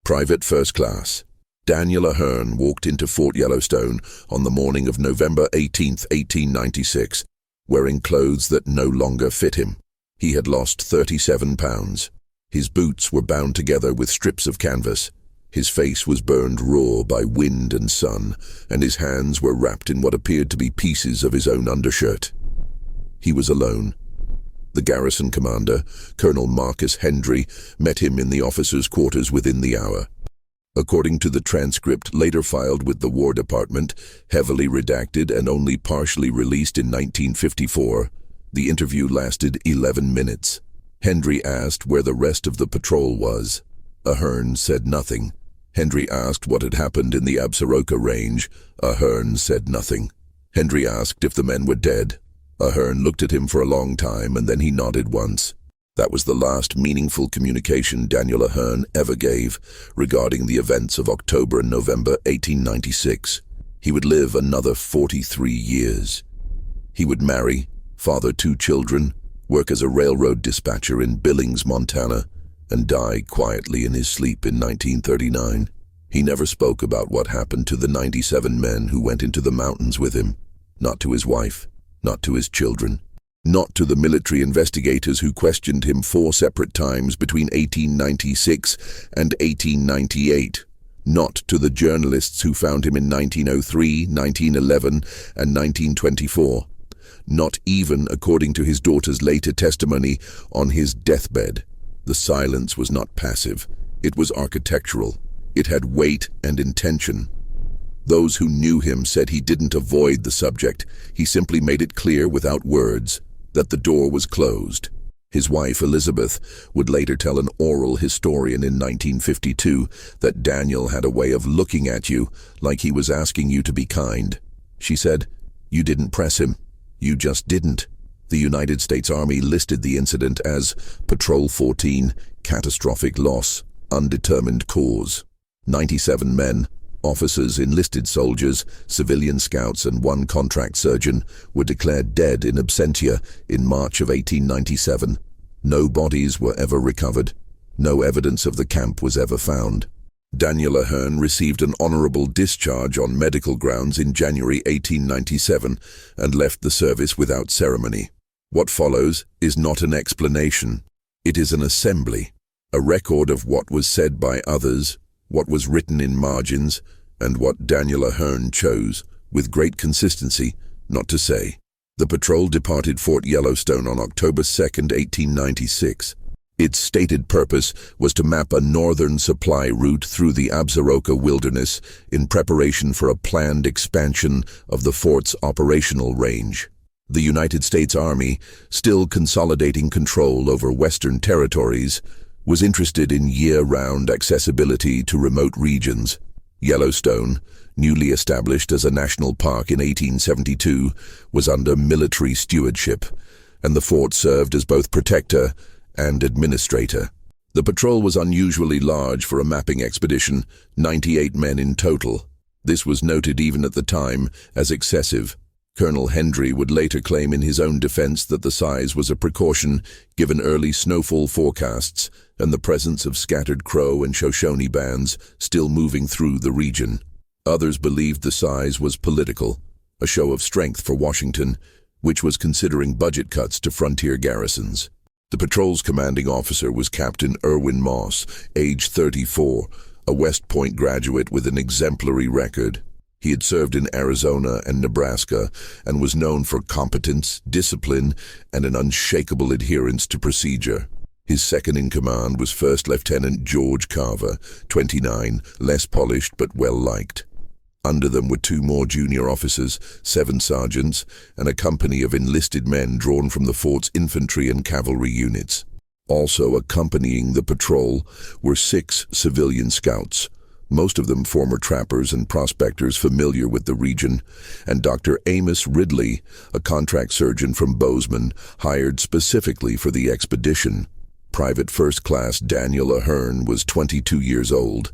Private First Class Daniel Ahearn walked into Fort Yellowstone on the morning of November 18, 1896, wearing clothes that no longer fit him. He had lost 37 pounds. His boots were bound together with strips of canvas. His face was burned raw by wind and sun, and his hands were wrapped in what appeared to be pieces of his own undershirt. He was alone. The garrison commander, Colonel Marcus Hendry, met him in the officers' quarters within the hour. According to the transcript later filed with the War Department, heavily redacted and only partially released in 1954, the interview lasted 11 minutes. Hendry asked where the rest of the patrol was. Ahearn said nothing. Hendry asked what had happened in the Absaroka Range. Ahearn said nothing. Hendry asked if the men were dead. Ahearn looked at him for a long time and then he nodded once. That was the last meaningful communication Daniel Ahearn ever gave regarding the events of October and November 1896. He would live another 43 years. He would marry, father 2 children, work as a railroad dispatcher in Billings, Montana, and die quietly in his sleep in 1939. He never spoke about what happened to the 97 men who went into the mountains with him, not to his wife, not to his children, not to the military investigators who questioned him 4 separate times between 1896 and 1898, not to the journalists who found him in 1903, 1911, and 1924, not even according to his daughter's later testimony on his deathbed. The silence was not passive, it was architectural. It had weight and intention. Those who knew him said he didn't avoid the subject. He simply made it clear without words that the door was closed. His wife, Elizabeth, would later tell an oral historian in 1952 that Daniel had a way of looking at you like he was asking you to be kind. She said, "You didn't press him. You just didn't." The United States Army listed the incident as Patrol 14, catastrophic loss, undetermined cause. 97 men, officers, enlisted soldiers, civilian scouts, and 1 contract surgeon were declared dead in absentia in March of 1897. No bodies were ever recovered. No evidence of the camp was ever found. Daniel Ahearn received an honorable discharge on medical grounds in January 1897 and left the service without ceremony. What follows is not an explanation. It is an assembly, a record of what was said by others, what was written in margins, and what Daniel Ahearn chose, with great consistency, not to say. The patrol departed Fort Yellowstone on October 2, 1896. Its stated purpose was to map a northern supply route through the Absaroka wilderness in preparation for a planned expansion of the fort's operational range. The United States Army, still consolidating control over Western territories, was interested in year-round accessibility to remote regions. Yellowstone, newly established as a national park in 1872, was under military stewardship, and the fort served as both protector and administrator. The patrol was unusually large for a mapping expedition, 98 men in total. This was noted even at the time as excessive. Colonel Hendry would later claim in his own defense that the size was a precaution given early snowfall forecasts and the presence of scattered Crow and Shoshone bands still moving through the region. Others believed the size was political, a show of strength for Washington, which was considering budget cuts to frontier garrisons. The patrol's commanding officer was Captain Irwin Moss, age 34, a West Point graduate with an exemplary record. He had served in Arizona and Nebraska and was known for competence, discipline, and an unshakable adherence to procedure. His second-in-command was First Lieutenant George Carver, 29, less polished but well-liked. Under them were 2 more junior officers, 7 sergeants, and a company of enlisted men drawn from the fort's infantry and cavalry units. Also accompanying the patrol were 6 civilian scouts, most of them former trappers and prospectors familiar with the region, and Dr. Amos Ridley, a contract surgeon from Bozeman, hired specifically for the expedition. Private First Class Daniel Ahearn was 22 years old.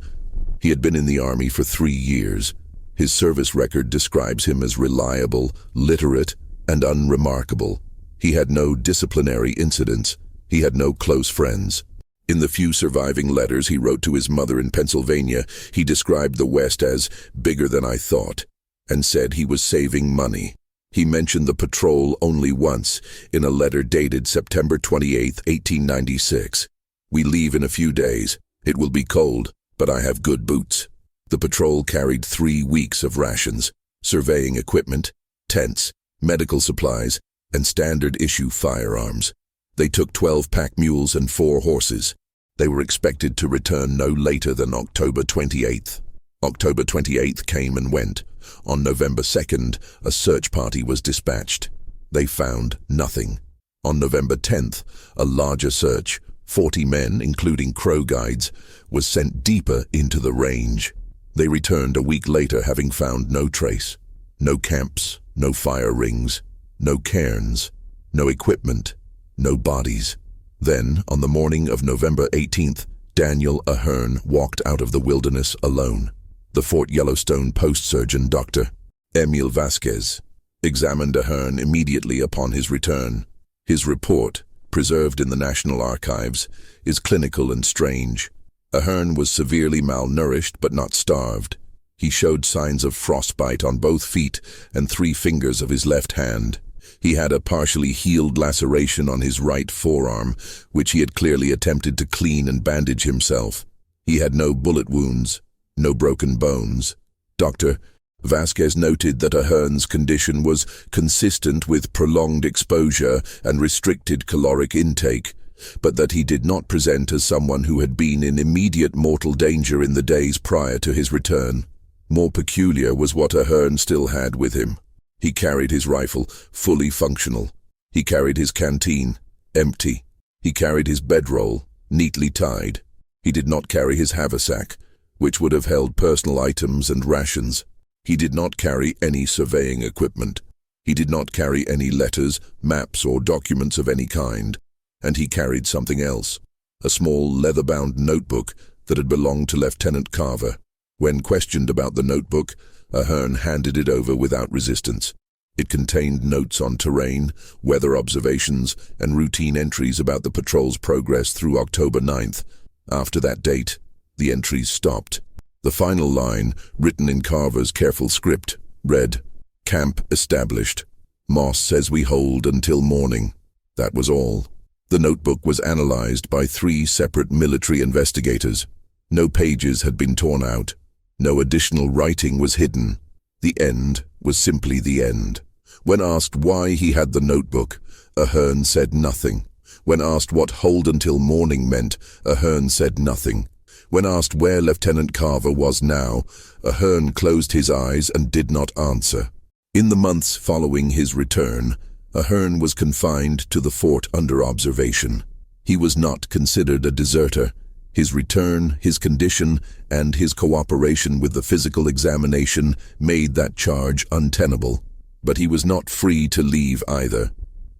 He had been in the Army for 3 years. His service record describes him as reliable, literate, and unremarkable. He had no disciplinary incidents. He had no close friends. In the few surviving letters he wrote to his mother in Pennsylvania, he described the West as bigger than I thought, and said he was saving money. He mentioned the patrol only once, in a letter dated September 28, 1896. We leave in a few days. It will be cold, but I have good boots. The patrol carried 3 weeks of rations, surveying equipment, tents, medical supplies, and standard-issue firearms. They took 12 pack mules and 4 horses. They were expected to return no later than October 28th. October 28th came and went. On November 2nd, a search party was dispatched. They found nothing. On November 10th, a larger search, 40 men, including Crow guides, was sent deeper into the range. They returned a week later having found no trace. No camps, no fire rings, no cairns, no equipment, no bodies. Then, on the morning of November 18th, Daniel Ahearn walked out of the wilderness alone. The Fort Yellowstone post surgeon, Dr. Emil Vasquez, examined Ahearn immediately upon his return. His report, preserved in the National Archives, is clinical and strange. Ahearn was severely malnourished but not starved. He showed signs of frostbite on both feet and 3 fingers of his left hand. He had a partially healed laceration on his right forearm, which he had clearly attempted to clean and bandage himself. He had no bullet wounds, no broken bones. Dr. Vasquez noted that Ahearn's condition was consistent with prolonged exposure and restricted caloric intake, but that he did not present as someone who had been in immediate mortal danger in the days prior to his return. More peculiar was what Ahearn still had with him. He carried his rifle, fully functional. He carried his canteen, empty. He carried his bedroll, neatly tied. He did not carry his haversack, which would have held personal items and rations. He did not carry any surveying equipment. He did not carry any letters, maps, or documents of any kind. And he carried something else, a small leather-bound notebook that had belonged to Lieutenant Carver. When questioned about the notebook, Ahearn handed it over without resistance. It contained notes on terrain, weather observations, and routine entries about the patrol's progress through October 9th. After that date, the entries stopped. The final line, written in Carver's careful script, read, "Camp established. Moss says we hold until morning." That was all. The notebook was analyzed by 3 separate military investigators. No pages had been torn out. No additional writing was hidden. The end was simply the end. When asked why he had the notebook, Ahearn said nothing. When asked what hold until morning meant, Ahearn said nothing. When asked where Lieutenant Carver was now, Ahearn closed his eyes and did not answer. In the months following his return, Ahearn was confined to the fort under observation. He was not considered a deserter. His return, his condition, and his cooperation with the physical examination made that charge untenable. But he was not free to leave either.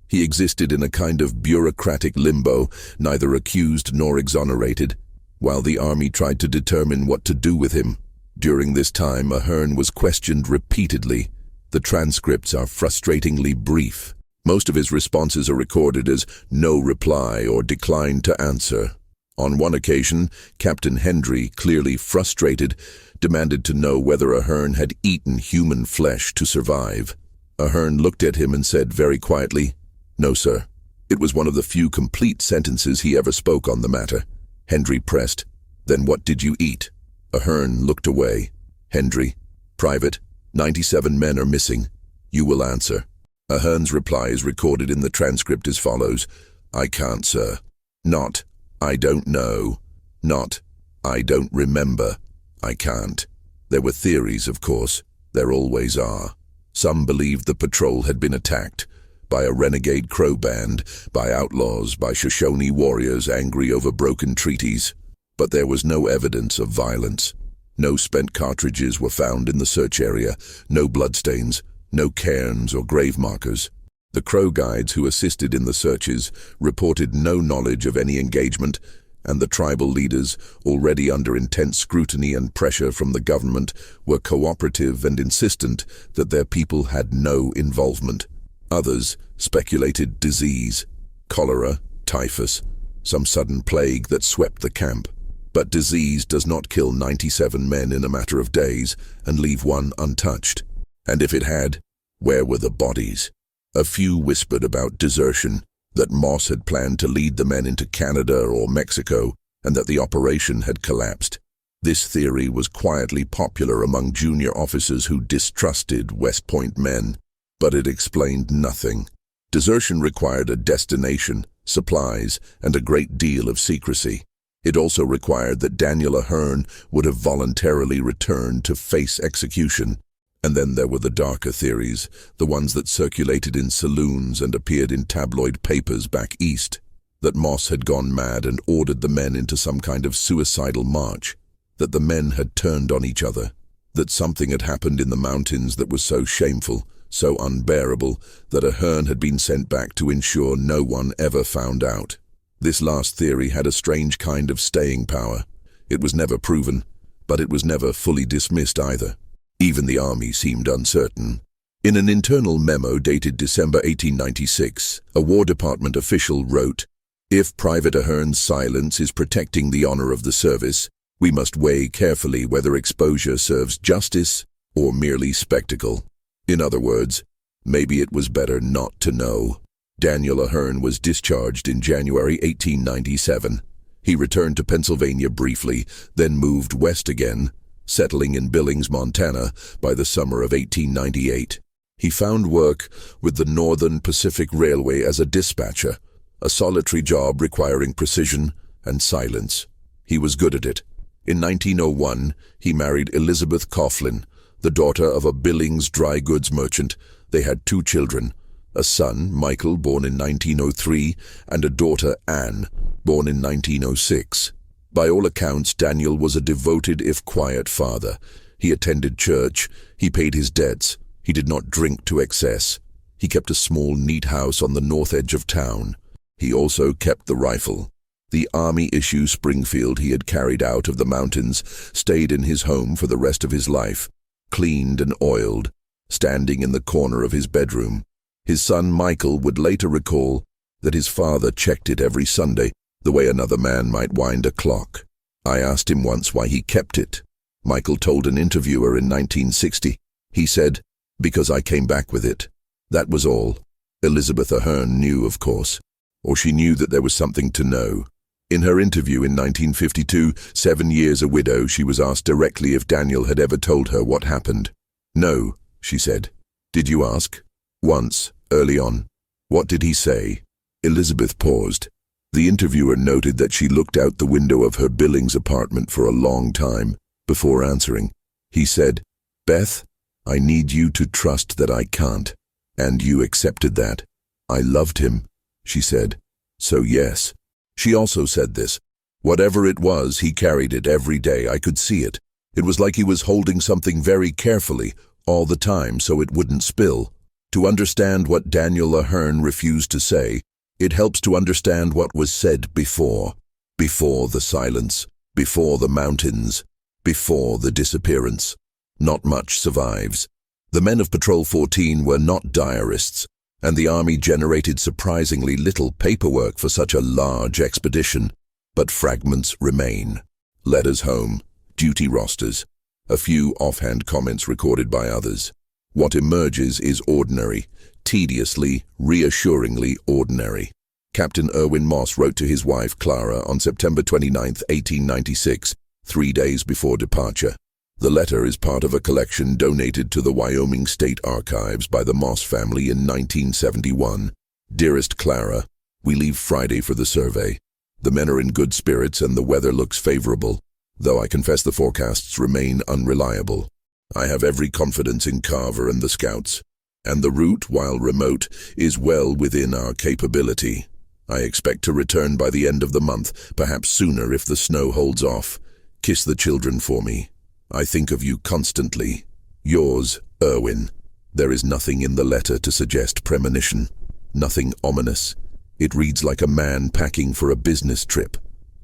He existed in a kind of bureaucratic limbo, neither accused nor exonerated, while the army tried to determine what to do with him. During this time, Ahearn was questioned repeatedly. The transcripts are frustratingly brief. Most of his responses are recorded as no reply or declined to answer. On one occasion, Captain Hendry, clearly frustrated, demanded to know whether Ahearn had eaten human flesh to survive. Ahearn looked at him and said very quietly, "No, sir." It was one of the few complete sentences he ever spoke on the matter. Hendry pressed, "Then what did you eat?" Ahearn looked away. Hendry, "Private, 97 men are missing. You will answer." Ahearn's reply is recorded in the transcript as follows, "I can't, sir." Not, "I don't know." Not, "I don't remember." I can't. There were theories, of course. There always are. Some believed the patrol had been attacked by a renegade Crow band, by outlaws, by Shoshone warriors angry over broken treaties. But there was no evidence of violence. No spent cartridges were found in the search area, no bloodstains, no cairns or grave markers. The Crow guides who assisted in the searches reported no knowledge of any engagement, and the tribal leaders, already under intense scrutiny and pressure from the government, were cooperative and insistent that their people had no involvement. Others speculated disease, cholera, typhus, some sudden plague that swept the camp. But disease does not kill 97 men in a matter of days and leave one untouched. And if it had, where were the bodies? A few whispered about desertion, that Moss had planned to lead the men into Canada or Mexico, and that the operation had collapsed. This theory was quietly popular among junior officers who distrusted West Point men, but it explained nothing. Desertion required a destination, supplies, and a great deal of secrecy. It also required that Daniel Ahearn would have voluntarily returned to face execution. And then there were the darker theories, the ones that circulated in saloons and appeared in tabloid papers back east, that Moss had gone mad and ordered the men into some kind of suicidal march, that the men had turned on each other, that something had happened in the mountains that was so shameful, so unbearable, that Ahearn had been sent back to ensure no one ever found out. This last theory had a strange kind of staying power. It was never proven, but it was never fully dismissed either. Even the army seemed uncertain. In an internal memo dated December 1896, a War Department official wrote, "If Private Ahearn's silence is protecting the honor of the service, we must weigh carefully whether exposure serves justice or merely spectacle." In other words, maybe it was better not to know. Daniel Ahearn was discharged in January 1897. He returned to Pennsylvania briefly, then moved west again, settling in Billings, Montana, by the summer of 1898. He found work with the Northern Pacific Railway as a dispatcher, a solitary job requiring precision and silence. He was good at it. In 1901, he married Elizabeth Coughlin, the daughter of a Billings dry goods merchant. They had 2 children, a son, Michael, born in 1903, and a daughter, Anne, born in 1906. By all accounts, Daniel was a devoted if quiet father. He attended church, he paid his debts, he did not drink to excess. He kept a small, neat house on the north edge of town. He also kept the rifle. The Army-issue Springfield he had carried out of the mountains stayed in his home for the rest of his life, cleaned and oiled, standing in the corner of his bedroom. His son Michael would later recall that his father checked it every Sunday, the way another man might wind a clock. I asked him once why he kept it. Michael told an interviewer in 1960. He said, "Because I came back with it." That was all. Elizabeth Ahearn knew, of course, or she knew that there was something to know. In her interview in 1952, 7 years a widow, she was asked directly if Daniel had ever told her what happened. "No," she said. "Did you ask?" "Once, early on." "What did he say?" Elizabeth paused. The interviewer noted that she looked out the window of her Billings apartment for a long time before answering. He said, "Beth, I need you to trust that I can't." "And you accepted that?" "I loved him," she said. "So yes." She also said this. "Whatever it was, he carried it every day. I could see it. It was like he was holding something very carefully all the time so it wouldn't spill." To understand what Daniel Ahearn refused to say, it helps to understand what was said before. Before the silence, before the mountains, before the disappearance. Not much survives. The men of Patrol 14 were not diarists, and the Army generated surprisingly little paperwork for such a large expedition. But fragments remain. Letters home, duty rosters, a few offhand comments recorded by others. What emerges is ordinary, tediously, reassuringly ordinary. Captain Irwin Moss wrote to his wife, Clara, on September 29, 1896, 3 days before departure. The letter is part of a collection donated to the Wyoming State Archives by the Moss family in 1971. "Dearest Clara, we leave Friday for the survey. The men are in good spirits and the weather looks favorable, though I confess the forecasts remain unreliable. I have every confidence in Carver and the scouts, and the route, while remote, is well within our capability. I expect to return by the end of the month, perhaps sooner if the snow holds off. Kiss the children for me. I think of you constantly. Yours, Irwin." There is nothing in the letter to suggest premonition, nothing ominous. It reads like a man packing for a business trip.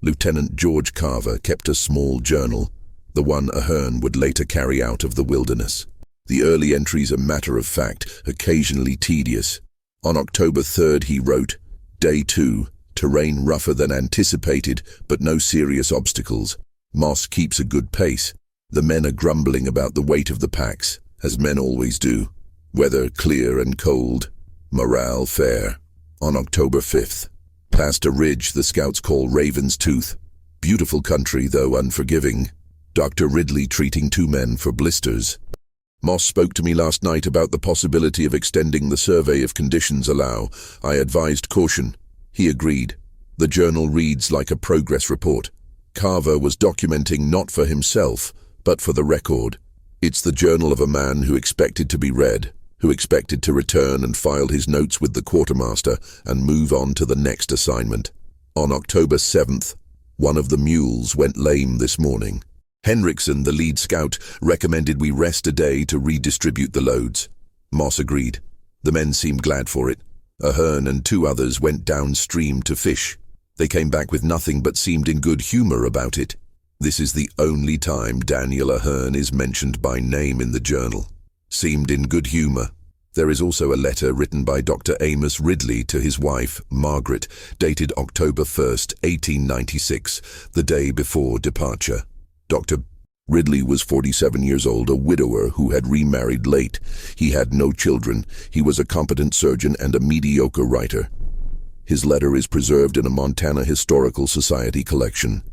Lieutenant George Carver kept a small journal, the one Ahearn would later carry out of the wilderness. The early entries are matter-of-fact, occasionally tedious. On October 3rd he wrote, "Day 2, Terrain rougher than anticipated, but no serious obstacles. Moss keeps a good pace. The men are grumbling about the weight of the packs, as men always do. Weather clear and cold. Morale fair. On October 5th, past a ridge the scouts call Raven's Tooth. Beautiful country, though unforgiving. Dr. Ridley treating 2 men for blisters. Moss spoke to me last night about the possibility of extending the survey if conditions allow. I advised caution. He agreed. The journal reads like a progress report. Carver was documenting not for himself, but for the record. It's the journal of a man who expected to be read, who expected to return and file his notes with the quartermaster and move on to the next assignment. On October 7th, one of the mules went lame this morning. Henriksen, the lead scout, recommended we rest a day to redistribute the loads. Moss agreed. The men seemed glad for it. Ahearn and 2 others went downstream to fish. They came back with nothing but seemed in good humor about it. This is the only time Daniel Ahearn is mentioned by name in the journal. Seemed in good humor. There is also a letter written by Dr. Amos Ridley to his wife, Margaret, dated October 1st, 1896, the day before departure. Dr. Ridley was 47 years old, a widower who had remarried late. He had no children. He was a competent surgeon and a mediocre writer. His letter is preserved in a Montana Historical Society collection.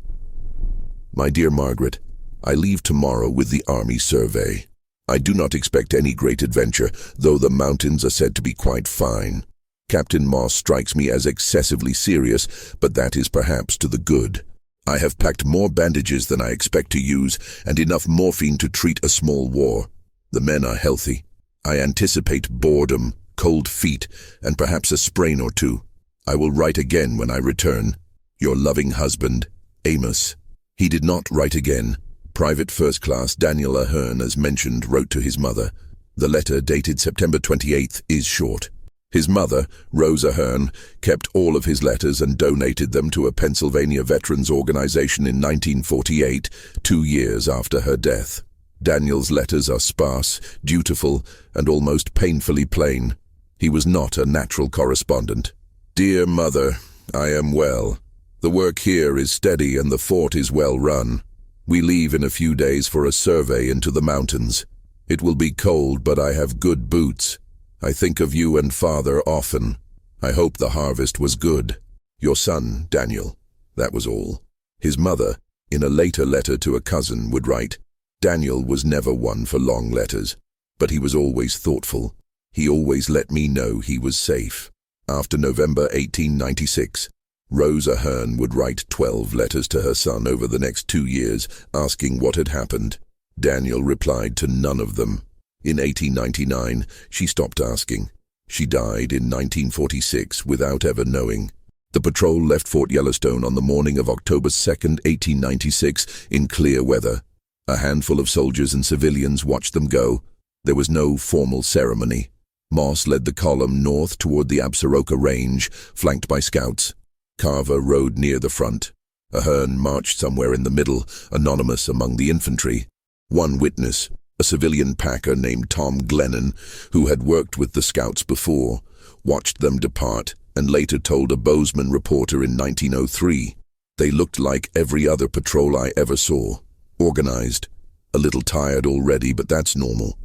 My dear Margaret, I leave tomorrow with the Army survey. I do not expect any great adventure, though the mountains are said to be quite fine. Captain Moss strikes me as excessively serious, but that is perhaps to the good. I have packed more bandages than I expect to use, and enough morphine to treat a small war. The men are healthy. I anticipate boredom, cold feet, and perhaps a sprain or 2. I will write again when I return. Your loving husband, Amos. He did not write again. Private First Class Daniel Ahearn, as mentioned, wrote to his mother. The letter, dated September 28th, is short. His mother, Rose Ahearn, kept all of his letters and donated them to a Pennsylvania veterans organization in 1948, 2 years after her death. Daniel's letters are sparse, dutiful, and almost painfully plain. He was not a natural correspondent. Dear Mother, I am well. The work here is steady and the fort is well run. We leave in a few days for a survey into the mountains. It will be cold, but I have good boots. I think of you and Father often. I hope the harvest was good. Your son, Daniel. That was all. His mother, in a later letter to a cousin, would write, Daniel was never one for long letters, but he was always thoughtful. He always let me know he was safe. After November 1896, Rose Ahearn would write 12 letters to her son over the next 2 years, asking what had happened. Daniel replied to none of them. In 1899, she stopped asking. She died in 1946 without ever knowing. The patrol left Fort Yellowstone on the morning of October 2nd, 1896, in clear weather. A handful of soldiers and civilians watched them go. There was no formal ceremony. Moss led the column north toward the Absaroka Range, flanked by scouts. Carver rode near the front. Ahearn marched somewhere in the middle, anonymous among the infantry. One witness, a civilian packer named Tom Glennon, who had worked with the scouts before, watched them depart and later told a Bozeman reporter in 1903, they looked like every other patrol I ever saw, organized, a little tired already, but that's normal.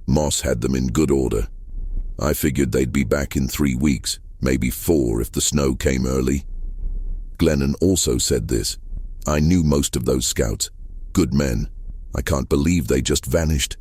Moss had them in good order. I figured they'd be back in 3 weeks, maybe 4 if the snow came early. Glennon also said this. I knew most of those scouts. Good men. I can't believe they just vanished.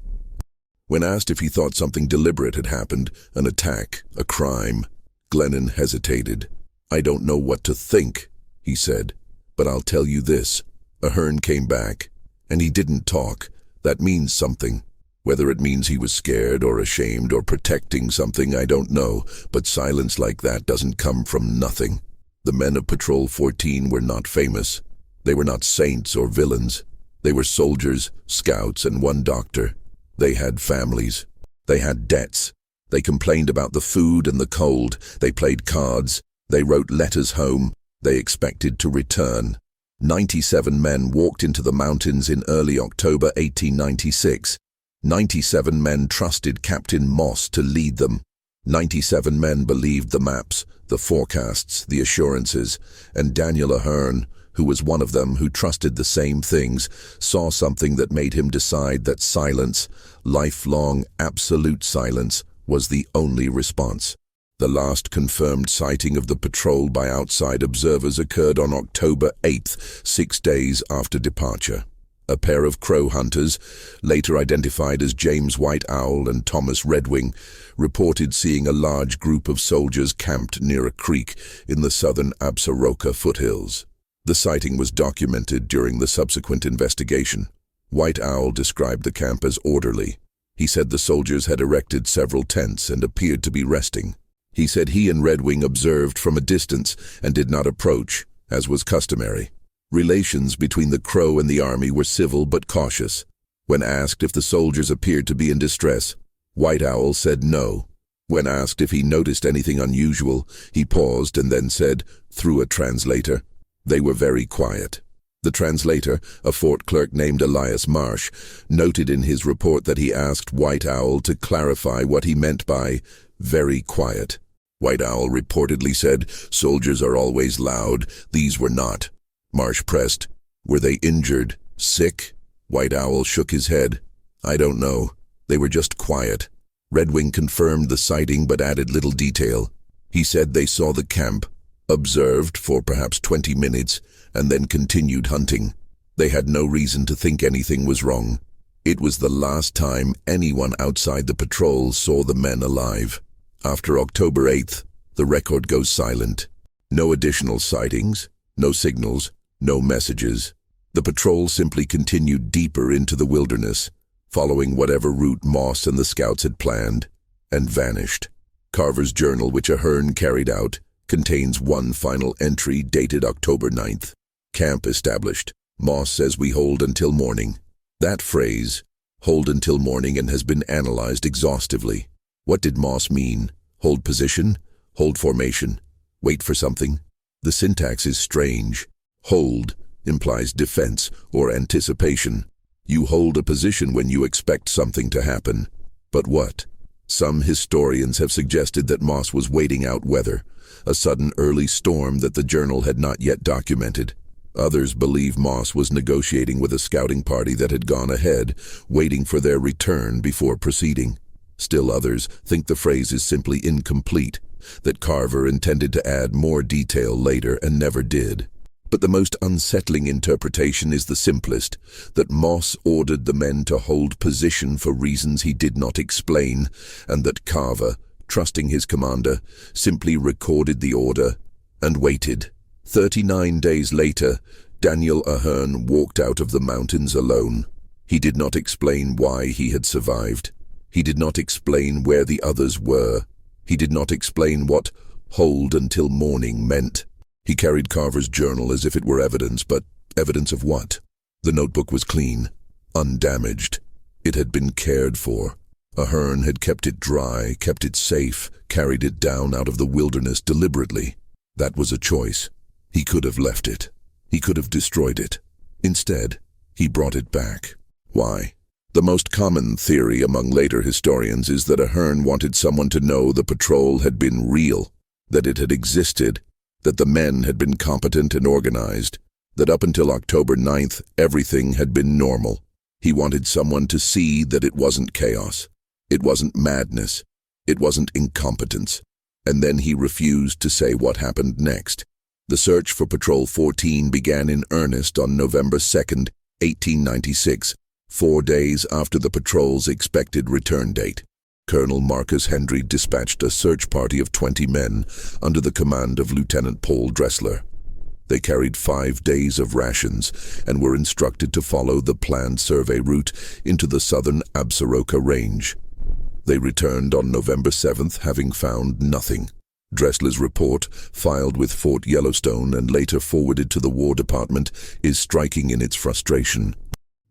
When asked if he thought something deliberate had happened, an attack, a crime, Glennon hesitated. I don't know what to think, he said, but I'll tell you this. Ahearn came back, and he didn't talk. That means something. Whether it means he was scared or ashamed or protecting something, I don't know, but silence like that doesn't come from nothing. The men of Patrol 14 were not famous. They were not saints or villains. They were soldiers, scouts, and one doctor. They had families. They had debts. They complained about the food and the cold. They played cards. They wrote letters home. They expected to return. 97 men walked into the mountains in early October 1896. 97 men trusted Captain Moss to lead them. 97 men believed the maps, the forecasts, the assurances, and Daniel Ahearn, who was one of them who trusted the same things, saw something that made him decide that silence, lifelong, absolute silence, was the only response. The last confirmed sighting of the patrol by outside observers occurred on October 8th, 6 days after departure. A pair of crow hunters, later identified as James White Owl and Thomas Redwing, reported seeing a large group of soldiers camped near a creek in the southern Absaroka foothills. The sighting was documented during the subsequent investigation. White Owl described the camp as orderly. He said the soldiers had erected several tents and appeared to be resting. He said he and Redwing observed from a distance and did not approach, as was customary. Relations between the Crow and the army were civil but cautious. When asked if the soldiers appeared to be in distress, White Owl said no. When asked if he noticed anything unusual, he paused and then said, through a translator, they were very quiet. The translator, a fort clerk named Elias Marsh, noted in his report that he asked White Owl to clarify what he meant by very quiet. White Owl reportedly said, soldiers are always loud, these were not. Marsh pressed, were they injured, sick? White Owl shook his head. I don't know. They were just quiet. Redwing confirmed the sighting but added little detail. He said they saw the camp, observed for perhaps 20 minutes, and then continued hunting. They had no reason to think anything was wrong. It was the last time anyone outside the patrol saw the men alive. After October 8th, the record goes silent. No additional sightings, no signals, no messages. The patrol simply continued deeper into the wilderness, following whatever route Moss and the scouts had planned, and vanished. Carver's journal, which Ahearn carried out, contains one final entry dated October 9th. Camp established. Moss says we hold until morning. That phrase, hold until morning, and has been analyzed exhaustively. What did Moss mean? Hold position? Hold formation? Wait for something? The syntax is strange. Hold implies defense or anticipation. You hold a position when you expect something to happen. But what? Some historians have suggested that Moss was waiting out weather, a sudden early storm that the journal had not yet documented. Others believe Moss was negotiating with a scouting party that had gone ahead, waiting for their return before proceeding. Still others think the phrase is simply incomplete, that Carver intended to add more detail later and never did. But the most unsettling interpretation is the simplest, that Moss ordered the men to hold position for reasons he did not explain, and that Carver, trusting his commander, simply recorded the order and waited. 39 days later, Daniel Ahearn walked out of the mountains alone. He did not explain why he had survived. He did not explain where the others were. He did not explain what hold until morning meant. He carried Carver's journal as if it were evidence, but evidence of what? The notebook was clean, undamaged. It had been cared for. Ahearn had kept it dry, kept it safe, carried it down out of the wilderness deliberately. That was a choice. He could have left it. He could have destroyed it. Instead, he brought it back. Why? The most common theory among later historians is that Ahearn wanted someone to know the patrol had been real, that it had existed, that the men had been competent and organized, that up until October 9th, everything had been normal. He wanted someone to see that it wasn't chaos. It wasn't madness. It wasn't incompetence. And then he refused to say what happened next. The search for Patrol 14 began in earnest on November 2nd, 1896, 4 days after the patrol's expected return date. Colonel Marcus Hendry dispatched a search party of 20 men under the command of Lieutenant Paul Dressler. They carried 5 days of rations and were instructed to follow the planned survey route into the southern Absaroka Range. They returned on November 7th, having found nothing. Dressler's report, filed with Fort Yellowstone and later forwarded to the War Department, is striking in its frustration.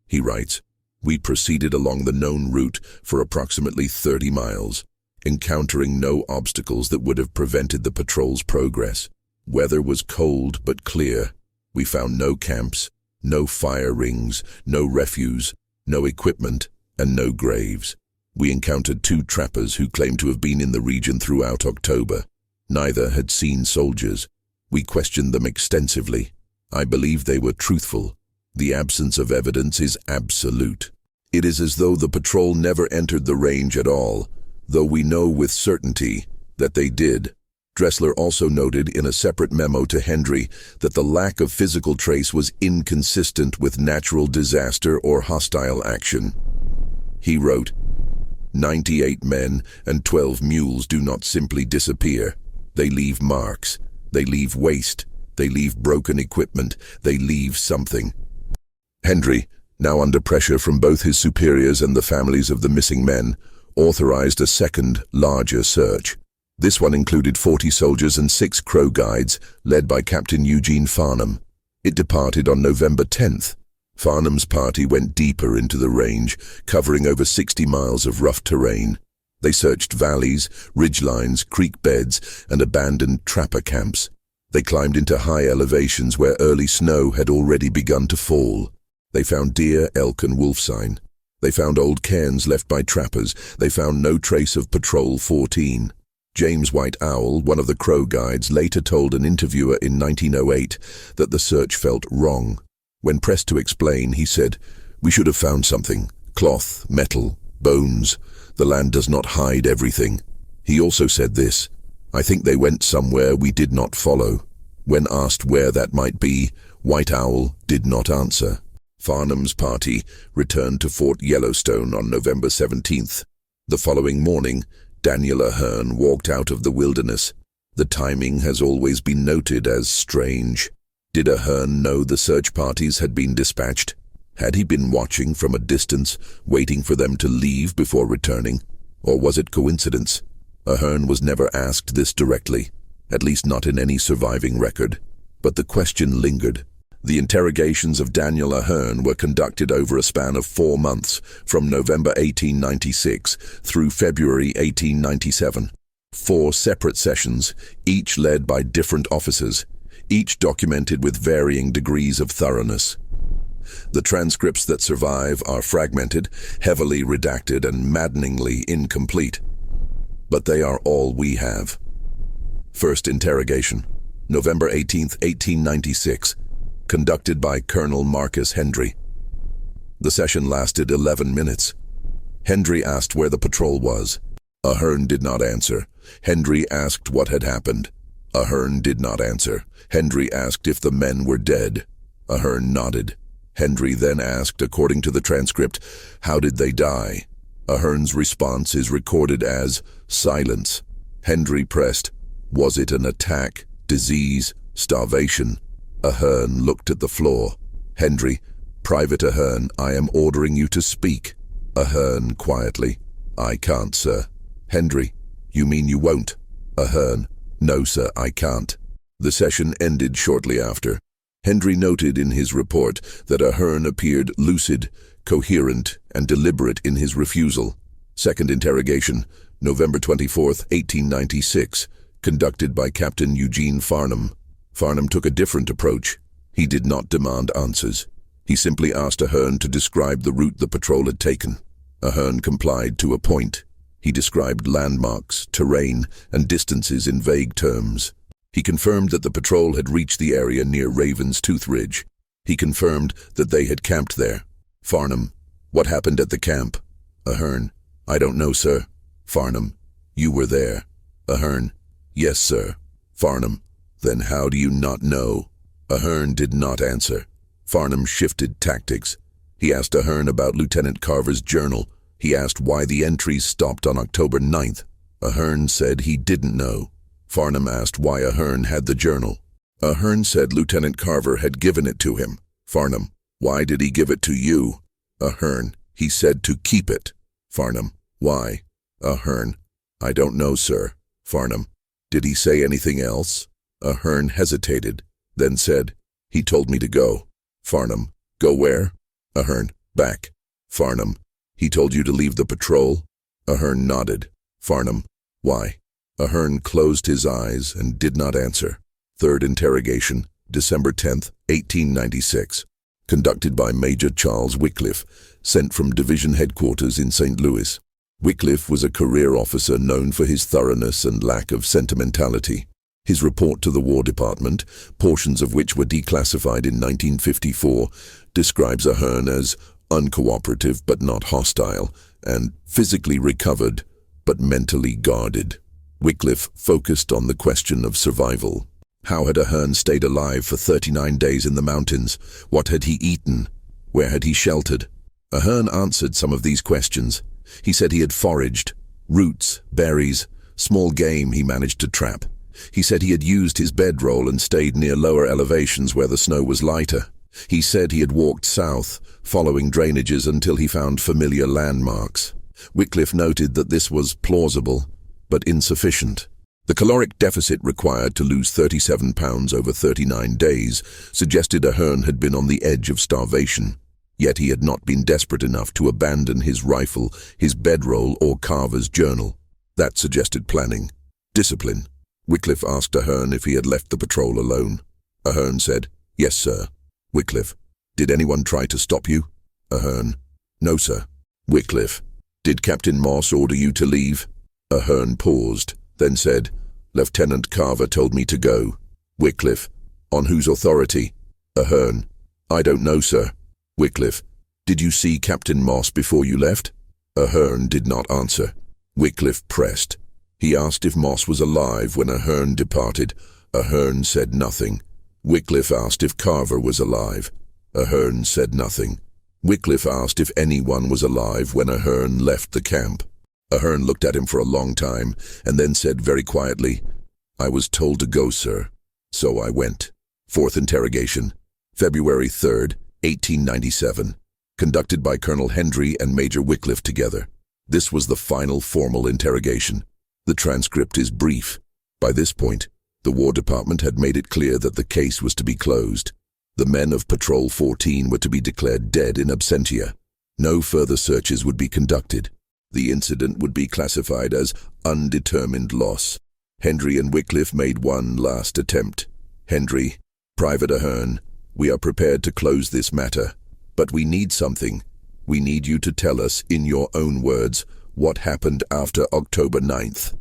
He writes, "We proceeded along the known route for approximately 30 miles, encountering no obstacles that would have prevented the patrol's progress. Weather was cold but clear. We found no camps, no fire rings, no refuse, no equipment, and no graves. We encountered 2 trappers who claimed to have been in the region throughout October. Neither had seen soldiers. We questioned them extensively. I believe they were truthful. The absence of evidence is absolute. It is as though the patrol never entered the range at all, though we know with certainty that they did. Dressler also noted in a separate memo to Hendry that the lack of physical trace was inconsistent with natural disaster or hostile action. He wrote, 98 men and 12 mules do not simply disappear. They leave marks. They leave waste. They leave broken equipment. They leave something. Hendry, now under pressure from both his superiors and the families of the missing men, authorized a second, larger search. This one included 40 soldiers and 6 Crow guides, led by Captain Eugene Farnham. It departed on November 10th. Farnham's party went deeper into the range, covering over 60 miles of rough terrain. They searched valleys, ridgelines, creek beds, and abandoned trapper camps. They climbed into high elevations where early snow had already begun to fall. They found deer, elk, and wolf sign. They found old cairns left by trappers. They found no trace of Patrol 14. James White Owl, one of the Crow guides, later told an interviewer in 1908 that the search felt wrong. When pressed to explain, he said, "We should have found something. Cloth, metal, bones. The land does not hide everything." He also said this, "I think they went somewhere we did not follow." When asked where that might be, White Owl did not answer. Farnham's party returned to Fort Yellowstone on November 17th. The following morning, Daniel Ahearn walked out of the wilderness. The timing has always been noted as strange. Did Ahearn know the search parties had been dispatched? Had he been watching from a distance, waiting for them to leave before returning? Or was it coincidence? Ahearn was never asked this directly, at least not in any surviving record. But the question lingered. The interrogations of Daniel Ahearn were conducted over a span of 4 months, from November 1896 through February 1897. 4 separate sessions, each led by different officers, each documented with varying degrees of thoroughness. The transcripts that survive are fragmented, heavily redacted, and maddeningly incomplete. But they are all we have. First interrogation, November 18, 1896. Conducted by Colonel Marcus Hendry. The session lasted 11 minutes. Hendry asked where the patrol was. Ahearn did not answer. Hendry asked what had happened. Ahearn did not answer. Hendry asked if the men were dead. Ahearn nodded. Hendry then asked, according to the transcript, how did they die? Ahearn's response is recorded as silence. Hendry pressed, was it an attack, disease, starvation? Ahearn looked at the floor. Hendry, Private Ahearn, I am ordering you to speak. Ahearn quietly, I can't, sir. Hendry, you mean you won't? Ahearn, no, sir, I can't. The session ended shortly after. Hendry noted in his report that Ahearn appeared lucid, coherent, and deliberate in his refusal. Second interrogation, November 24, 1896, conducted by Captain Eugene Farnham. Farnham took a different approach. He did not demand answers. He simply asked Ahearn to describe the route the patrol had taken. Ahearn complied to a point. He described landmarks, terrain, and distances in vague terms. He confirmed that the patrol had reached the area near Raven's Tooth Ridge. He confirmed that they had camped there. Farnham, what happened at the camp? Ahearn, I don't know, sir. Farnham, you were there. Ahearn, yes, sir. Farnham, then how do you not know? Ahearn did not answer. Farnham shifted tactics. He asked Ahearn about Lieutenant Carver's journal. He asked why the entries stopped on October 9th. Ahearn said he didn't know. Farnham asked why Ahearn had the journal. Ahearn said Lieutenant Carver had given it to him. Farnham, why did he give it to you? Ahearn, he said to keep it. Farnham, why? Ahearn, I don't know, sir. Farnham, did he say anything else? Ahearn hesitated, then said, he told me to go. Farnham, go where? Ahearn, back. Farnham, he told you to leave the patrol? Ahearn nodded. Farnham, why? Ahearn closed his eyes and did not answer. Third interrogation, December 10th, 1896. Conducted by Major Charles Wycliffe, sent from Division Headquarters in St. Louis. Wycliffe was a career officer known for his thoroughness and lack of sentimentality. His report to the War Department, portions of which were declassified in 1954, describes Ahearn as uncooperative but not hostile, and physically recovered but mentally guarded. Wycliffe focused on the question of survival. How had Ahearn stayed alive for 39 days in the mountains? What had he eaten? Where had he sheltered? Ahearn answered some of these questions. He said he had foraged, roots, berries, small game he managed to trap. He said he had used his bedroll and stayed near lower elevations where the snow was lighter. He said he had walked south, following drainages until he found familiar landmarks. Wycliffe noted that this was plausible, but insufficient. The caloric deficit required to lose 37 pounds over 39 days suggested Ahearn had been on the edge of starvation. Yet he had not been desperate enough to abandon his rifle, his bedroll, or carver's journal. That suggested planning, discipline. Wycliffe asked Ahearn if he had left the patrol alone. Ahearn said, "Yes, sir." Wycliffe, "Did anyone try to stop you?" Ahearn, "No, sir." Wycliffe, "Did Captain Moss order you to leave?" Ahearn paused, then said, "Lieutenant Carver told me to go." Wycliffe, "On whose authority?" Ahearn, "I don't know, sir." Wycliffe, "Did you see Captain Moss before you left?" Ahearn did not answer. Wycliffe pressed. He asked if Moss was alive when Ahearn departed. Ahearn said nothing. Wycliffe asked if Carver was alive. Ahearn said nothing. Wycliffe asked if anyone was alive when Ahearn left the camp. Ahearn looked at him for a long time and then said very quietly, "I was told to go, sir. So I went." Fourth interrogation, February 3rd, 1897, conducted by Colonel Hendry and Major Wycliffe together. This was the final formal interrogation. The transcript is brief. By this point, the War Department had made it clear that the case was to be closed. The men of Patrol 14 were to be declared dead in absentia. No further searches would be conducted. The incident would be classified as undetermined loss. Hendry and Wycliffe made one last attempt. Hendry, "Private Ahearn, we are prepared to close this matter, but we need something. We need you to tell us, in your own words, what happened after October 9th.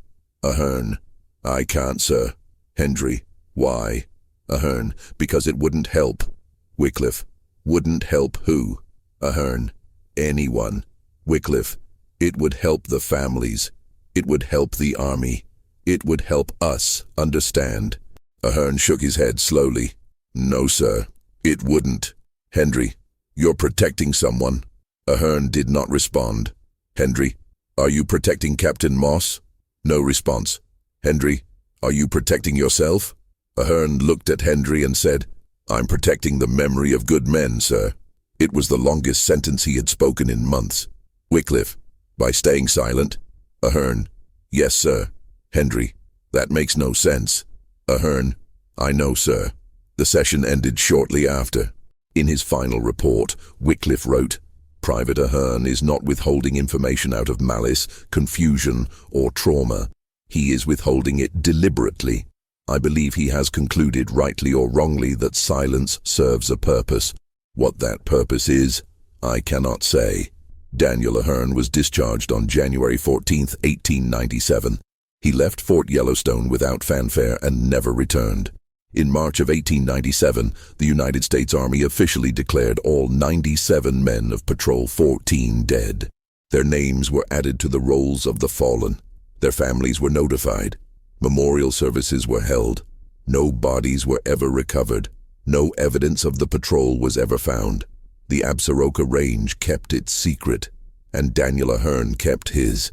Ahearn, "I can't, sir." Hendry, "Why?" Ahearn, "Because it wouldn't help." Wycliffe, "Wouldn't help who?" Ahearn, "Anyone." Wycliffe, "It would help the families. It would help the army. It would help us, understand?" Ahearn shook his head slowly. "No, sir, it wouldn't." Hendry, "You're protecting someone." Ahearn did not respond. Hendry, "Are you protecting Captain Moss?" No response. Hendry, "Are you protecting yourself?" Ahearn looked at Hendry and said, "I'm protecting the memory of good men, sir." It was the longest sentence he had spoken in months. Wycliffe, "By staying silent?" Ahearn, "Yes, sir." Hendry, "That makes no sense." Ahearn, "I know, sir." The session ended shortly after. In his final report, Wycliffe wrote, "Private Ahearn is not withholding information out of malice, confusion, or trauma. He is withholding it deliberately. I believe he has concluded, rightly or wrongly, that silence serves a purpose. What that purpose is, I cannot say." Daniel Ahearn was discharged on January 14, 1897. He left Fort Yellowstone without fanfare and never returned. In March of 1897, the United States Army officially declared all 97 men of Patrol 14 dead. Their names were added to the rolls of the fallen. Their families were notified. Memorial services were held. No bodies were ever recovered. No evidence of the patrol was ever found. The Absaroka Range kept its secret, and Daniel Ahearn kept his.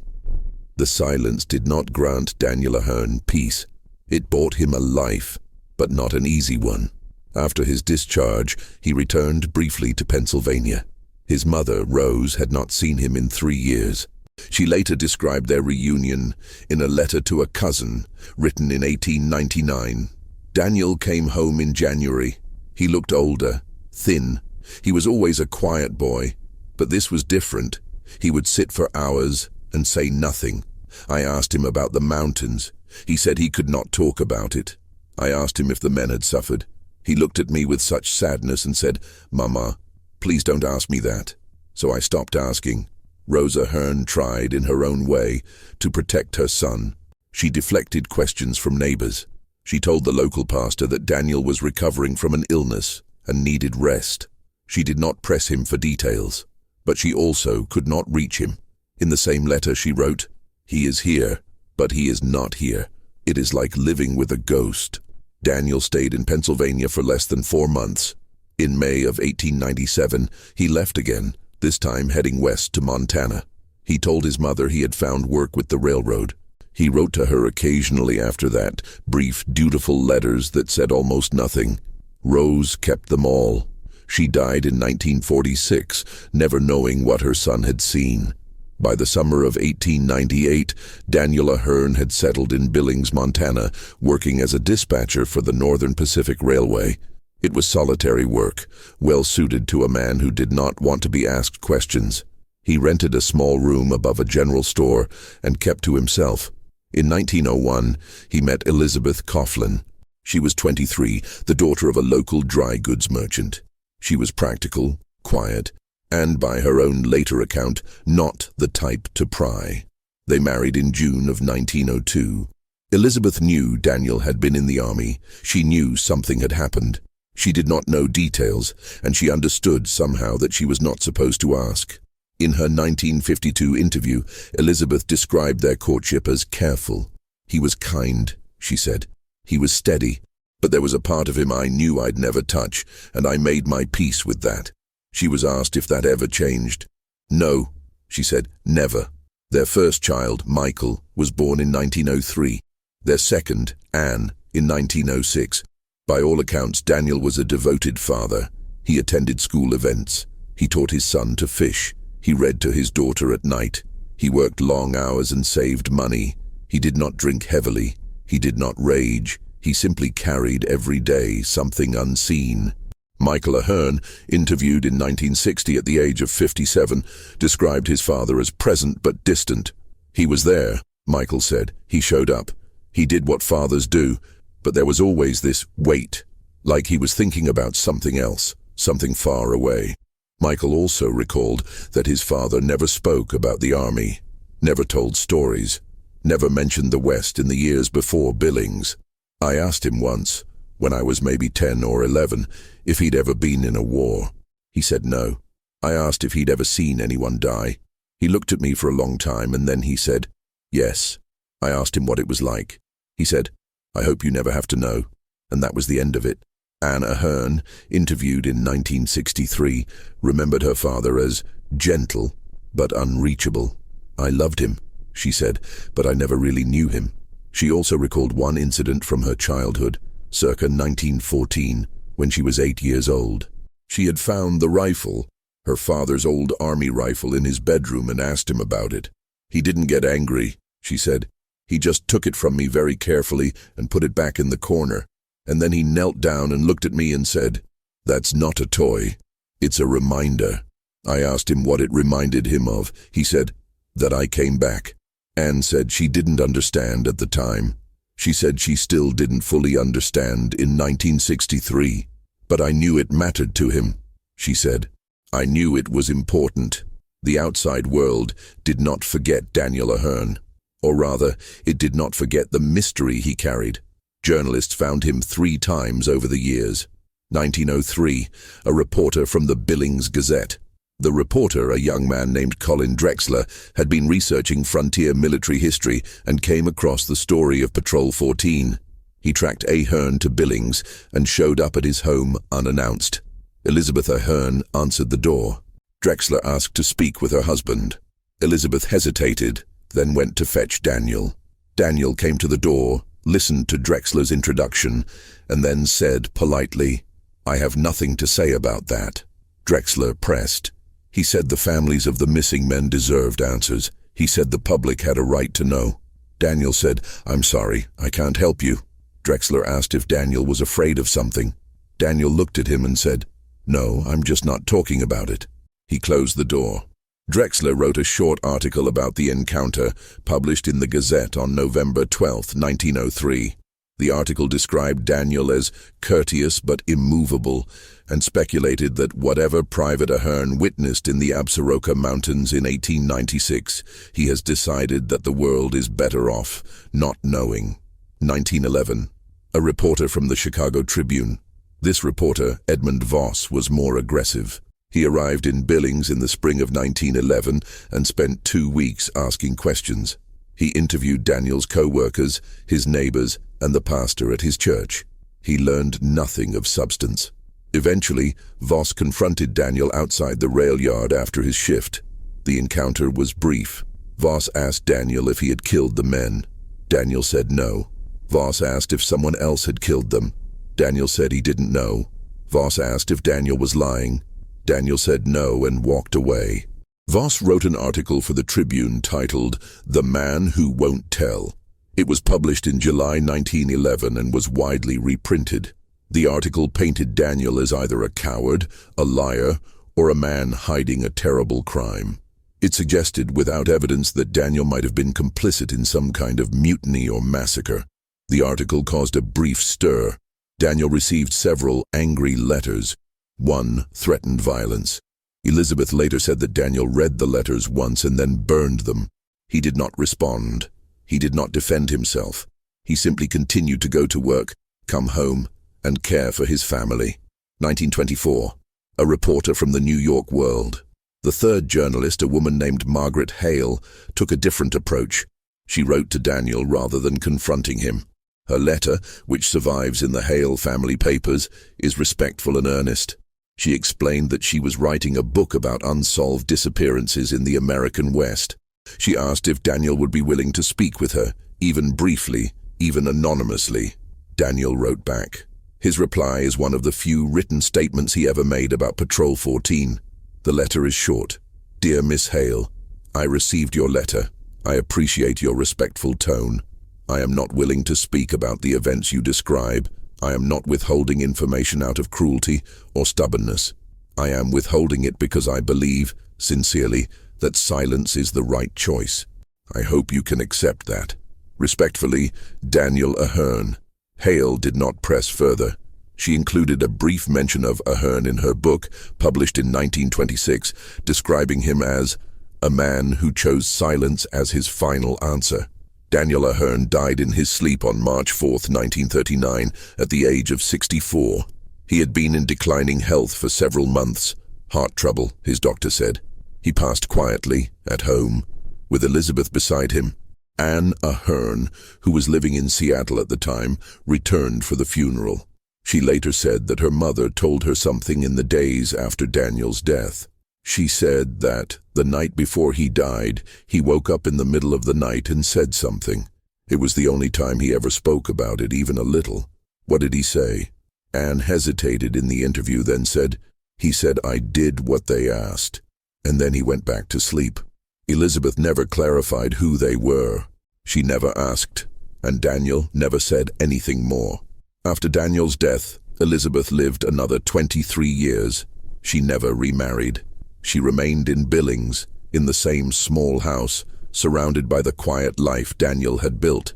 The silence did not grant Daniel Ahearn peace. It bought him a life, but not an easy one. After his discharge, he returned briefly to Pennsylvania. His mother, Rose, had not seen him in 3 years. She later described their reunion in a letter to a cousin, written in 1899. Daniel came home in January. He looked older, thin. He was always a quiet boy, but this was different. He would sit for hours and say nothing. I asked him about the mountains. He said he could not talk about it. I asked him if the men had suffered. He looked at me with such sadness and said, "Mama, please don't ask me that." So I stopped asking. Rose Ahearn tried, in her own way, to protect her son. She deflected questions from neighbors. She told the local pastor that Daniel was recovering from an illness and needed rest. She did not press him for details, but she also could not reach him. In the same letter she wrote, "He is here, but he is not here. It is like living with a ghost." Daniel stayed in Pennsylvania for less than 4 months. In May of 1897, he left again, this time heading west to Montana. He told his mother he had found work with the railroad. He wrote to her occasionally after that, brief, dutiful letters that said almost nothing. Rose kept them all. She died in 1946, never knowing what her son had seen. By the summer of 1898, Daniel Ahearn had settled in Billings, Montana, working as a dispatcher for the Northern Pacific Railway. It was solitary work, well suited to a man who did not want to be asked questions. He rented a small room above a general store and kept to himself. In 1901, he met Elizabeth Coughlin. She was 23, the daughter of a local dry goods merchant. She was practical, quiet, and by her own later account, not the type to pry. They married in June of 1902. Elizabeth knew Daniel had been in the army. She knew something had happened. She did not know details, and she understood somehow that she was not supposed to ask. In her 1952 interview, Elizabeth described their courtship as careful. "He was kind," she said. "He was steady, but there was a part of him I knew I'd never touch, and I made my peace with that." She was asked if that ever changed. "No," she said, "never." Their first child, Michael, was born in 1903. Their second, Anne, in 1906. By all accounts, Daniel was a devoted father. He attended school events. He taught his son to fish. He read to his daughter at night. He worked long hours and saved money. He did not drink heavily. He did not rage. He simply carried every day something unseen. Michael Ahearn, interviewed in 1960 at the age of 57, described his father as present but distant. "He was there," Michael said. "He showed up. He did what fathers do, but there was always this wait, like he was thinking about something else, something far away." Michael also recalled that his father never spoke about the army, never told stories, never mentioned the West in the years before Billings. "I asked him once, when I was maybe 10 or 11, if he'd ever been in a war. He said no. I asked if he'd ever seen anyone die. He looked at me for a long time and then he said, yes. I asked him what it was like. He said, I hope you never have to know. And that was the end of it." Anne Ahearn, interviewed in 1963, remembered her father as gentle but unreachable. "I loved him," she said, "but I never really knew him." She also recalled one incident from her childhood, circa 1914, when she was 8 years old. She had found the rifle, her father's old army rifle, in his bedroom and asked him about it. "He didn't get angry," she said. "He just took it from me very carefully and put it back in the corner. And then he knelt down and looked at me and said, 'That's not a toy. It's a reminder.' I asked him what it reminded him of. He said, 'That I came back.'" Anne said she didn't understand at the time. She said she still didn't fully understand in 1963. "But I knew it mattered to him," she said. "I knew it was important." The outside world did not forget Daniel Ahearn. Or rather, it did not forget the mystery he carried. Journalists found him 3 times over the years. 1903, a reporter from the Billings Gazette. The reporter, a young man named Colin Drexler, had been researching frontier military history and came across the story of Patrol 14. He tracked Ahearn to Billings and showed up at his home unannounced. Elizabeth Ahearn answered the door. Drexler asked to speak with her husband. Elizabeth hesitated, then went to fetch Daniel. Daniel came to the door, listened to Drexler's introduction, and then said politely, "I have nothing to say about that." Drexler pressed. He said the families of the missing men deserved answers. He said the public had a right to know. Daniel said, "I'm sorry, I can't help you." Drexler asked if Daniel was afraid of something. Daniel looked at him and said, "No, I'm just not talking about it." He closed the door. Drexler wrote a short article about the encounter, published in the Gazette on November 12, 1903. The article described Daniel as courteous but immovable and speculated that whatever Private Ahearn witnessed in the Absaroka Mountains in 1896, he has decided that the world is better off not knowing. 1911. A reporter from the Chicago Tribune. This reporter, Edmund Voss, was more aggressive. He arrived in Billings in the spring of 1911 and spent 2 weeks asking questions. He interviewed Daniel's co-workers, his neighbors, and the pastor at his church. He learned nothing of substance. Eventually, Voss confronted Daniel outside the rail yard after his shift. The encounter was brief. Voss asked Daniel if he had killed the men. Daniel said no. Voss asked if someone else had killed them. Daniel said he didn't know. Voss asked if Daniel was lying. Daniel said no and walked away. Voss wrote an article for the Tribune titled, "The Man Who Won't Tell." It was published in July 1911 and was widely reprinted. The article painted Daniel as either a coward, a liar, or a man hiding a terrible crime. It suggested, without evidence, that Daniel might have been complicit in some kind of mutiny or massacre. The article caused a brief stir. Daniel received several angry letters. One threatened violence. Elizabeth later said that Daniel read the letters once and then burned them. He did not respond. He did not defend himself. He simply continued to go to work, come home, and care for his family. 1924. A reporter from the New York World. The third journalist, a woman named Margaret Hale, took a different approach. She wrote to Daniel rather than confronting him. Her letter, which survives in the Hale family papers, is respectful and earnest. She explained that she was writing a book about unsolved disappearances in the American West. She asked if Daniel would be willing to speak with her, even briefly, even anonymously. Daniel wrote back. His reply is one of the few written statements he ever made about Patrol 14. The letter is short. "Dear Miss Hale, I received your letter. I appreciate your respectful tone. I am not willing to speak about the events you describe. I am not withholding information out of cruelty or stubbornness. I am withholding it because I believe, sincerely, that silence is the right choice. I hope you can accept that. Respectfully, Daniel Ahearn." Hale did not press further. She included a brief mention of Ahearn in her book, published in 1926, describing him as a man who chose silence as his final answer. Daniel Ahearn died in his sleep on March 4, 1939, at the age of 64. He had been in declining health for several months. Heart trouble, his doctor said. He passed quietly, at home, with Elizabeth beside him. Anne Ahearn, who was living in Seattle at the time, returned for the funeral. She later said that her mother told her something in the days after Daniel's death. She said that, the night before he died, he woke up in the middle of the night and said something. It was the only time he ever spoke about it, even a little. What did he say? Anne hesitated in the interview, then said, "He said I did what they asked." And then he went back to sleep. Elizabeth never clarified who they were. She never asked, and Daniel never said anything more. After Daniel's death, Elizabeth lived another 23 years. She never remarried. She remained in Billings, in the same small house, surrounded by the quiet life Daniel had built.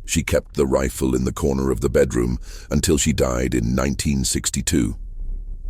She kept the rifle in the corner of the bedroom until she died in 1962.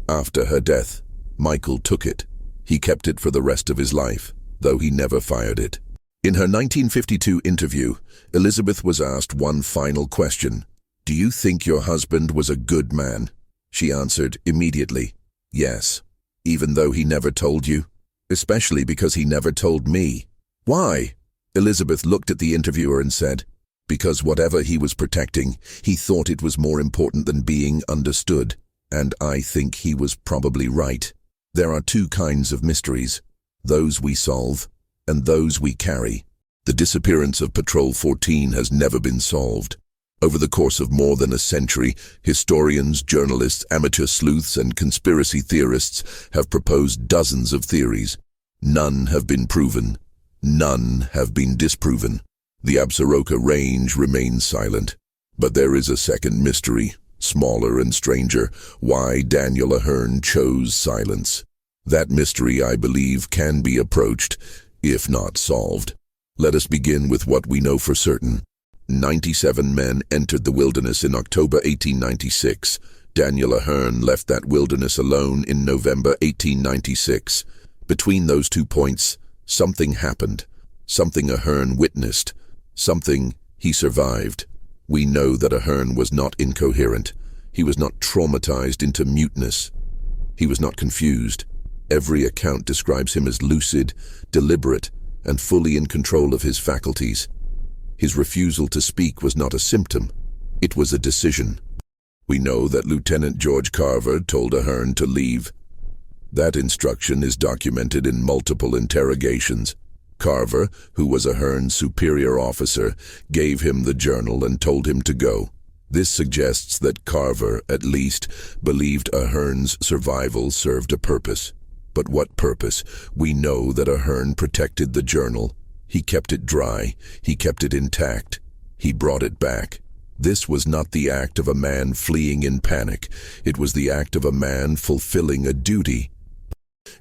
After her death, Michael took it. He kept it for the rest of his life, though he never fired it. In her 1952 interview, Elizabeth was asked one final question. "Do you think your husband was a good man?" She answered immediately, "Yes." "Even though he never told you?" "Especially because he never told me." "Why?" Elizabeth looked at the interviewer and said, "Because whatever he was protecting, he thought it was more important than being understood. And I think he was probably right. There are two kinds of mysteries, those we solve and those we carry. The disappearance of Patrol 14 has never been solved. Over the course of more than a century, historians, journalists, amateur sleuths, and conspiracy theorists have proposed dozens of theories. None have been proven. None have been disproven. The Absaroka Range remains silent. But there is a second mystery, smaller and stranger, why Daniel Ahearn chose silence. That mystery, I believe, can be approached, if not solved. Let us begin with what we know for certain. 97 men entered the wilderness in October 1896. Daniel Ahearn left that wilderness alone in November 1896. Between those 2 points, something happened. Something Ahearn witnessed. Something he survived. We know that Ahearn was not incoherent. He was not traumatized into muteness. He was not confused. Every account describes him as lucid, deliberate, and fully in control of his faculties. His refusal to speak was not a symptom. It was a decision. We know that Lieutenant George Carver told Ahearn to leave. That instruction is documented in multiple interrogations. Carver, who was Ahearn's superior officer, gave him the journal and told him to go. This suggests that Carver, at least, believed Ahearn's survival served a purpose. But what purpose? We know that Ahearn protected the journal. He kept it dry. He kept it intact. He brought it back. This was not the act of a man fleeing in panic. It was the act of a man fulfilling a duty.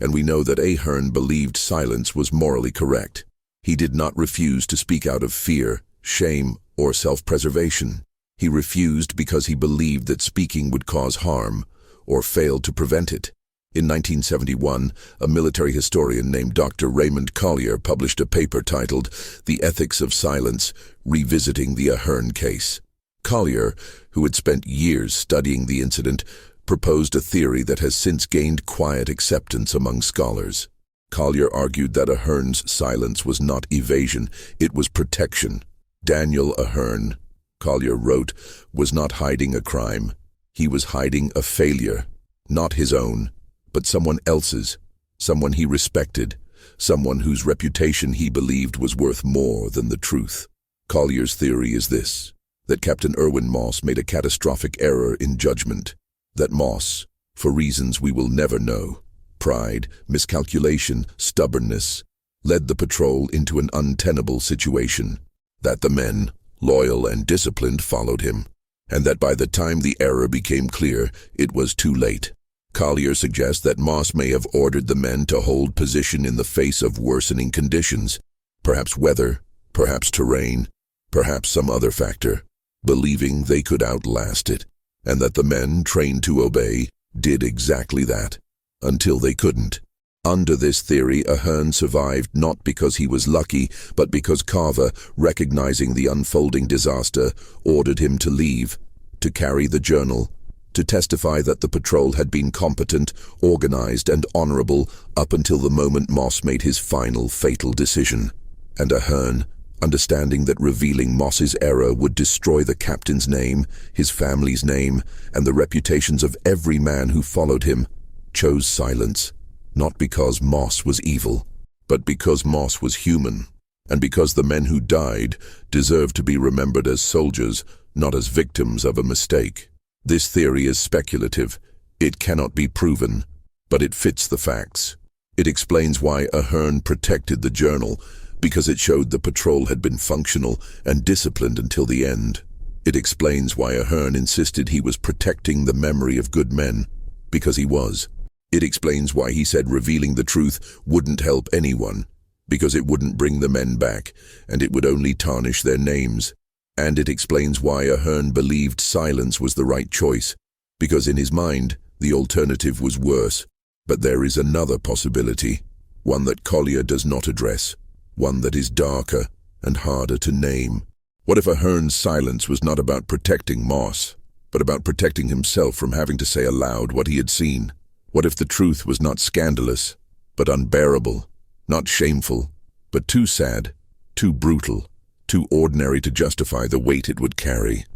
And we know that Ahearn believed silence was morally correct. He did not refuse to speak out of fear, shame, or self-preservation. He refused because he believed that speaking would cause harm, or failed to prevent it. In 1971, a military historian named Dr. Raymond Collier published a paper titled The Ethics of Silence, Revisiting the Ahearn Case. Collier, who had spent years studying the incident, proposed a theory that has since gained quiet acceptance among scholars. Collier argued that Ahearn's silence was not evasion, it was protection. Daniel Ahearn, Collier wrote, was not hiding a crime. He was hiding a failure, not his own, but someone else's, someone he respected, someone whose reputation he believed was worth more than the truth. Collier's theory is this, that Captain Irwin Moss made a catastrophic error in judgment, that Moss, for reasons we will never know, pride, miscalculation, stubbornness, led the patrol into an untenable situation, that the men, loyal and disciplined, followed him, and that by the time the error became clear, it was too late. Collier suggests that Moss may have ordered the men to hold position in the face of worsening conditions, perhaps weather, perhaps terrain, perhaps some other factor, believing they could outlast it, and that the men, trained to obey, did exactly that, until they couldn't. Under this theory, Ahearn survived not because he was lucky, but because Carver, recognizing the unfolding disaster, ordered him to leave, to carry the journal, to testify that the patrol had been competent, organized, and honorable up until the moment Moss made his final fatal decision. And Ahearn, understanding that revealing Moss's error would destroy the captain's name, his family's name, and the reputations of every man who followed him, chose silence, not because Moss was evil, but because Moss was human, and because the men who died deserved to be remembered as soldiers, not as victims of a mistake. This theory is speculative. It cannot be proven, but it fits the facts. It explains why Ahearn protected the journal, because it showed the patrol had been functional and disciplined until the end. It explains why Ahearn insisted he was protecting the memory of good men, because he was. It explains why he said revealing the truth wouldn't help anyone, because it wouldn't bring the men back, and it would only tarnish their names. And it explains why Ahearn believed silence was the right choice, because in his mind, the alternative was worse. But there is another possibility, one that Collier does not address, one that is darker and harder to name. What if Ahearn's silence was not about protecting Moss, but about protecting himself from having to say aloud what he had seen? What if the truth was not scandalous, but unbearable, not shameful, but too sad, too brutal, too ordinary to justify the weight it would carry?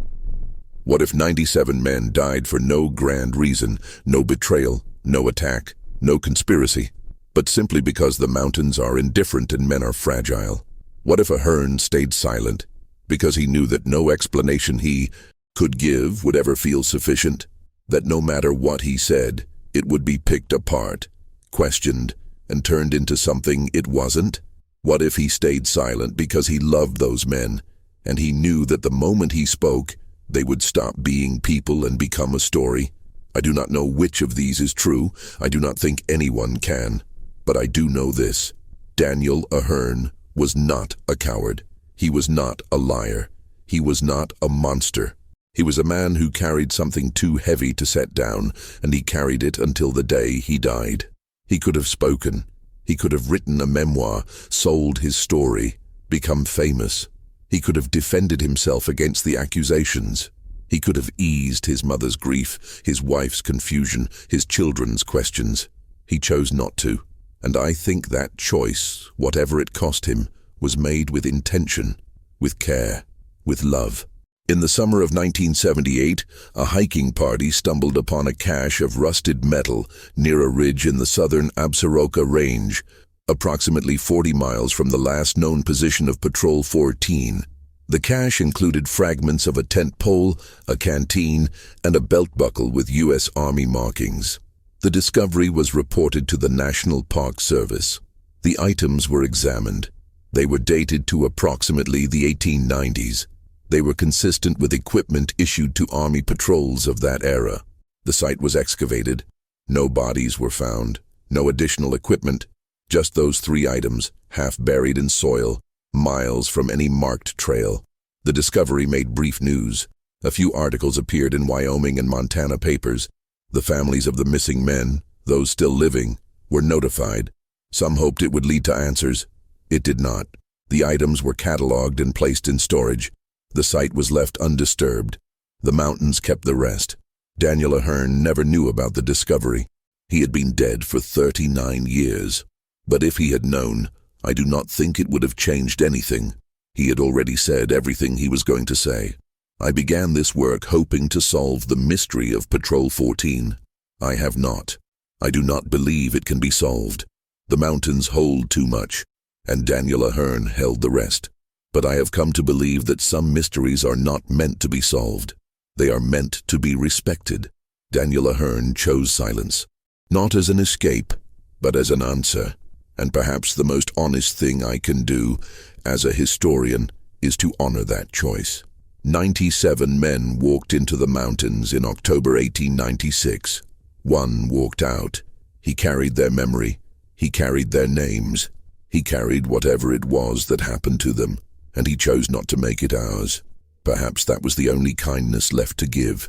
What if 97 men died for no grand reason, no betrayal, no attack, no conspiracy, but simply because the mountains are indifferent and men are fragile? What if Ahearn stayed silent, because he knew that no explanation he could give would ever feel sufficient, that no matter what he said, it would be picked apart, questioned, and turned into something it wasn't? What if he stayed silent because he loved those men, and he knew that the moment he spoke, they would stop being people and become a story? I do not know which of these is true. I do not think anyone can. But I do know this. Daniel Ahearn was not a coward. He was not a liar. He was not a monster. He was a man who carried something too heavy to set down, and he carried it until the day he died. He could have spoken. He could have written a memoir, sold his story, become famous. He could have defended himself against the accusations. He could have eased his mother's grief, his wife's confusion, his children's questions. He chose not to, and I think that choice, whatever it cost him, was made with intention, with care, with love. In the summer of 1978, a hiking party stumbled upon a cache of rusted metal near a ridge in the southern Absaroka Range, approximately 40 miles from the last known position of Patrol 14. The cache included fragments of a tent pole, a canteen, and a belt buckle with U.S. Army markings. The discovery was reported to the National Park Service. The items were examined. They were dated to approximately the 1890s. They were consistent with equipment issued to Army patrols of that era. The site was excavated. No bodies were found. No additional equipment. Just those 3 items, half buried in soil, miles from any marked trail. The discovery made brief news. A few articles appeared in Wyoming and Montana papers. The families of the missing men, those still living, were notified. Some hoped it would lead to answers. It did not. The items were cataloged and placed in storage. The site was left undisturbed. The mountains kept the rest. Daniel Ahearn never knew about the discovery. He had been dead for 39 years. But if he had known, I do not think it would have changed anything. He had already said everything he was going to say. I began this work hoping to solve the mystery of Patrol 14. I have not. I do not believe it can be solved. The mountains hold too much, and Daniel Ahearn held the rest. But I have come to believe that some mysteries are not meant to be solved. They are meant to be respected. Daniel Ahearn chose silence, not as an escape, but as an answer. And perhaps the most honest thing I can do, as a historian, is to honor that choice. 97 men walked into the mountains in October 1896. One walked out. He carried their memory. He carried their names. He carried whatever it was that happened to them, and he chose not to make it ours. Perhaps that was the only kindness left to give.